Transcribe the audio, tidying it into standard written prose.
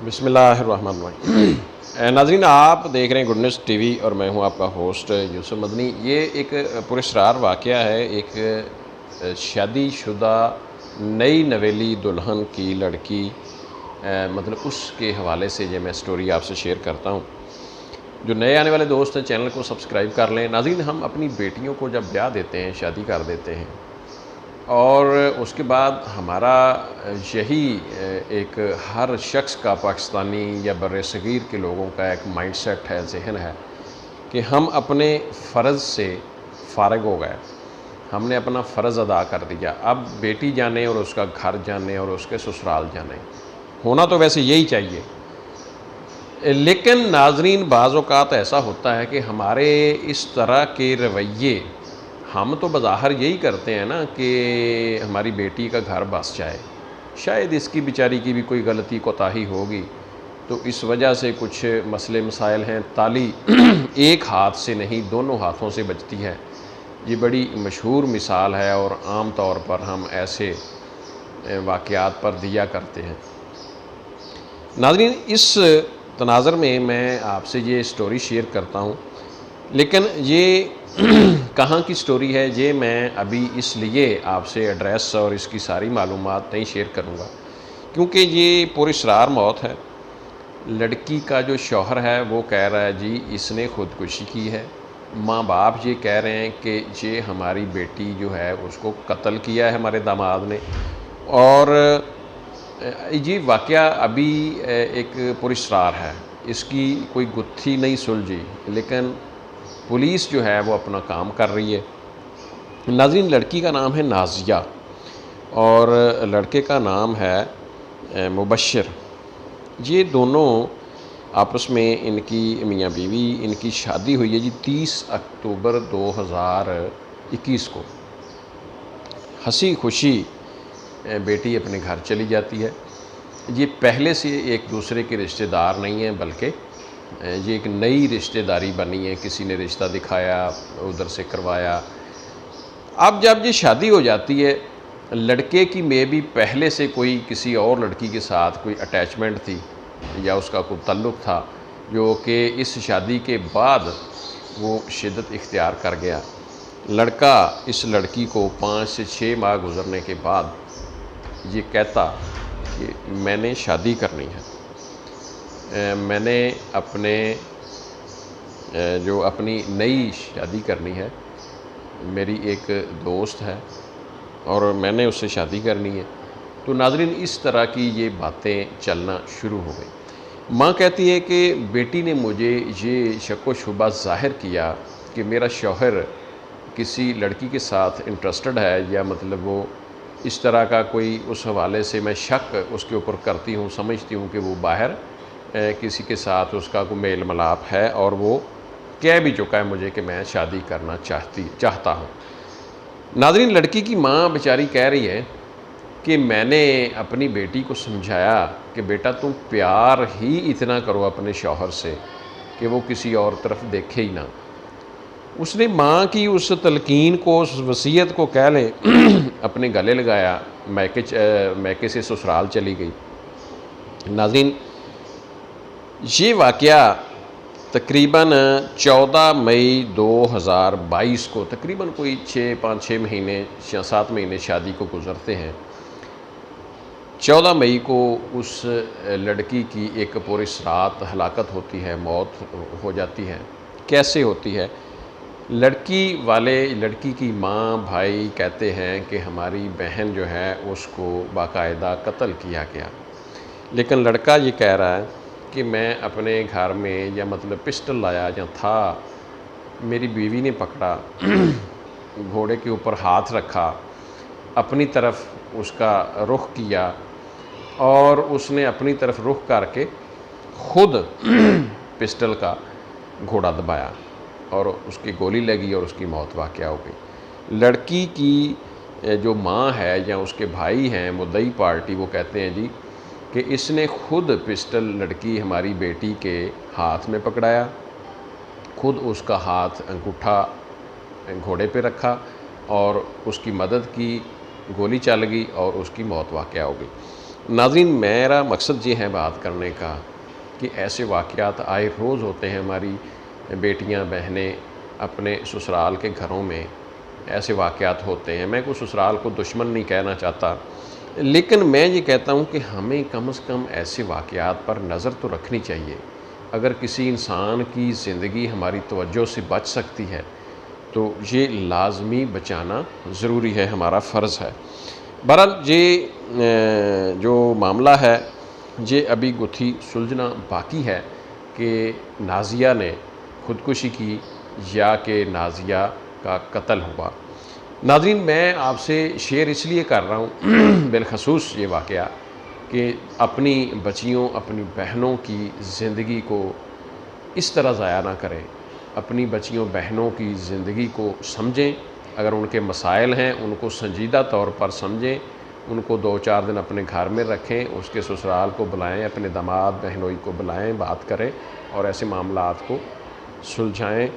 بسم اللہ الرحمن الرحیم۔ ناظرین، آپ دیکھ رہے ہیں گڈ نیوز ٹی وی اور میں ہوں آپ کا ہوسٹ یوسف مدنی۔ یہ ایک پراسرار واقعہ ہے، ایک شادی شدہ نئی نویلی دلہن کی لڑکی، مطلب اس کے حوالے سے یہ میں سٹوری آپ سے شیئر کرتا ہوں۔ جو نئے آنے والے دوست ہیں چینل کو سبسکرائب کر لیں۔ ناظرین، ہم اپنی بیٹیوں کو جب بیاہ دیتے ہیں، شادی کر دیتے ہیں، اور اس کے بعد ہمارا یہی ایک ہر شخص کا، پاکستانی یا بر صغیر کے لوگوں کا ایک مائنڈ سیٹ ہے، ذہن ہے کہ ہم اپنے فرض سے فارغ ہو گئے، ہم نے اپنا فرض ادا کر دیا، اب بیٹی جانے اور اس کا گھر جانے اور اس کے سسرال جانے۔ ہونا تو ویسے یہی چاہیے، لیکن ناظرین بعض اوقات ایسا ہوتا ہے کہ ہمارے اس طرح کے رویے، ہم تو بظاہر یہی کرتے ہیں نا کہ ہماری بیٹی کا گھر بس جائے، شاید اس کی بیچاری کی بھی کوئی غلطی کوتاہی ہوگی، تو اس وجہ سے کچھ مسئلے مسائل ہیں۔ تالی ایک ہاتھ سے نہیں، دونوں ہاتھوں سے بجتی ہے، یہ بڑی مشہور مثال ہے اور عام طور پر ہم ایسے واقعات پر دیا کرتے ہیں۔ ناظرین، اس تناظر میں آپ سے یہ سٹوری شیئر کرتا ہوں، لیکن یہ کہاں کی سٹوری ہے یہ میں ابھی اس لیے آپ سے ایڈریس اور اس کی ساری معلومات نہیں شیئر کروں گا کیونکہ یہ پراسرار موت ہے۔ لڑکی کا جو شوہر ہے وہ کہہ رہا ہے جی اس نے خودکشی کی ہے، ماں باپ یہ کہہ رہے ہیں کہ یہ ہماری بیٹی جو ہے اس کو قتل کیا ہے ہمارے داماد نے، اور یہ واقعہ ابھی ایک پراسرار ہے، اس کی کوئی گتھی نہیں سلجھی، لیکن پولیس جو ہے وہ اپنا کام کر رہی ہے۔ ناظرین، لڑکی کا نام ہے نازیہ اور لڑکے کا نام ہے مبشر۔ یہ دونوں آپس میں، ان کی میاں بیوی، ان کی شادی ہوئی ہے جی 30 اکتوبر 2021 کو۔ ہنسی خوشی بیٹی اپنے گھر چلی جاتی ہے۔ یہ پہلے سے ایک دوسرے کے رشتہ دار نہیں ہیں، بلکہ یہ ایک نئی رشتہ داری بنی ہے، کسی نے رشتہ دکھایا، ادھر سے کروایا۔ اب جب یہ شادی ہو جاتی ہے، لڑکے کی میں بھی پہلے سے کوئی کسی اور لڑکی کے ساتھ کوئی اٹیچمنٹ تھی یا اس کا کوئی تعلق تھا، جو کہ اس شادی کے بعد وہ شدت اختیار کر گیا۔ لڑکا اس لڑکی کو 5 سے 6 ماہ گزرنے کے بعد یہ کہتا کہ میں نے شادی کرنی ہے، میں نے اپنی نئی شادی کرنی ہے، میری ایک دوست ہے اور میں نے اس سے شادی کرنی ہے۔ تو ناظرین، اس طرح کی یہ باتیں چلنا شروع ہو گئی۔ ماں کہتی ہے کہ بیٹی نے مجھے یہ شک و شبہ ظاہر کیا کہ میرا شوہر کسی لڑکی کے ساتھ انٹرسٹڈ ہے، یا مطلب وہ اس طرح کا کوئی، اس حوالے سے میں شک اس کے اوپر کرتی ہوں، سمجھتی ہوں کہ وہ باہر کسی کے ساتھ اس کا کوئی میل ملاپ ہے، اور وہ کہہ بھی چکا ہے مجھے کہ میں شادی کرنا چاہتا ہوں۔ ناظرین، لڑکی کی ماں بیچاری کہہ رہی ہے کہ میں نے اپنی بیٹی کو سمجھایا کہ بیٹا تم پیار ہی اتنا کرو اپنے شوہر سے کہ وہ کسی اور طرف دیکھے ہی نہ۔ اس نے ماں کی اس تلقین کو، اس وصیت کو کہہ لیں اپنے گلے لگایا، میکے سے سسرال چلی گئی۔ ناظرین، یہ واقعہ تقریباً 14 مئی 2022 کو، تقریباً کوئی 5-6 مہینے یا 7 مہینے شادی کو گزرتے ہیں، 14 مئی کو اس لڑکی کی ایک پراسرار ہلاکت ہوتی ہے، موت ہو جاتی ہے۔ کیسے ہوتی ہے؟ لڑکی کی ماں بھائی کہتے ہیں کہ ہماری بہن جو ہے اس کو باقاعدہ قتل کیا گیا، لیکن لڑکا یہ کہہ رہا ہے کہ میں اپنے گھر میں، یا مطلب پسٹل لایا یا تھا، میری بیوی نے پکڑا، گھوڑے کے اوپر ہاتھ رکھا، اپنی طرف اس کا رخ کیا، اور اس نے اپنی طرف رخ کر کے خود پسٹل کا گھوڑا دبایا اور اس کی گولی لگی اور اس کی موت واقع ہو گئی۔ لڑکی کی جو ماں ہے یا اس کے بھائی ہیں مدعی پارٹی، وہ کہتے ہیں جی کہ اس نے خود پسٹل لڑکی ہماری بیٹی کے ہاتھ میں پکڑایا، خود اس کا ہاتھ انگوٹھا گھوڑے پہ رکھا اور اس کی مدد کی، گولی چل گئی اور اس کی موت واقع ہو گئی۔ ناظرین میرا مقصد یہ ہے بات کرنے کا کہ ایسے واقعات آئے روز ہوتے ہیں، ہماری بیٹیاں بہنیں اپنے سسرال کے گھروں میں ایسے واقعات ہوتے ہیں۔ میں کوئی سسرال کو دشمن نہیں کہنا چاہتا، لیکن میں یہ کہتا ہوں کہ ہمیں کم از کم ایسے واقعات پر نظر تو رکھنی چاہیے۔ اگر کسی انسان کی زندگی ہماری توجہ سے بچ سکتی ہے تو یہ لازمی بچانا ضروری ہے، ہمارا فرض ہے۔ بہرحال یہ جو معاملہ ہے یہ ابھی گتھی سلجھنا باقی ہے کہ نازیہ نے خودکشی کی یا کہ نازیہ کا قتل ہوا۔ ناظرین میں آپ سے شیئر اس لیے کر رہا ہوں بالخصوص یہ واقعہ کہ اپنی بچیوں اپنی بہنوں کی زندگی کو اس طرح ضائع نہ کریں، اپنی بچیوں بہنوں کی زندگی کو سمجھیں، اگر ان کے مسائل ہیں ان کو سنجیدہ طور پر سمجھیں، ان کو 2-4 دن اپنے گھر میں رکھیں، اس کے سسرال کو بلائیں، اپنے داماد بہنوئی کو بلائیں، بات کریں اور ایسے معاملات کو سلجھائیں۔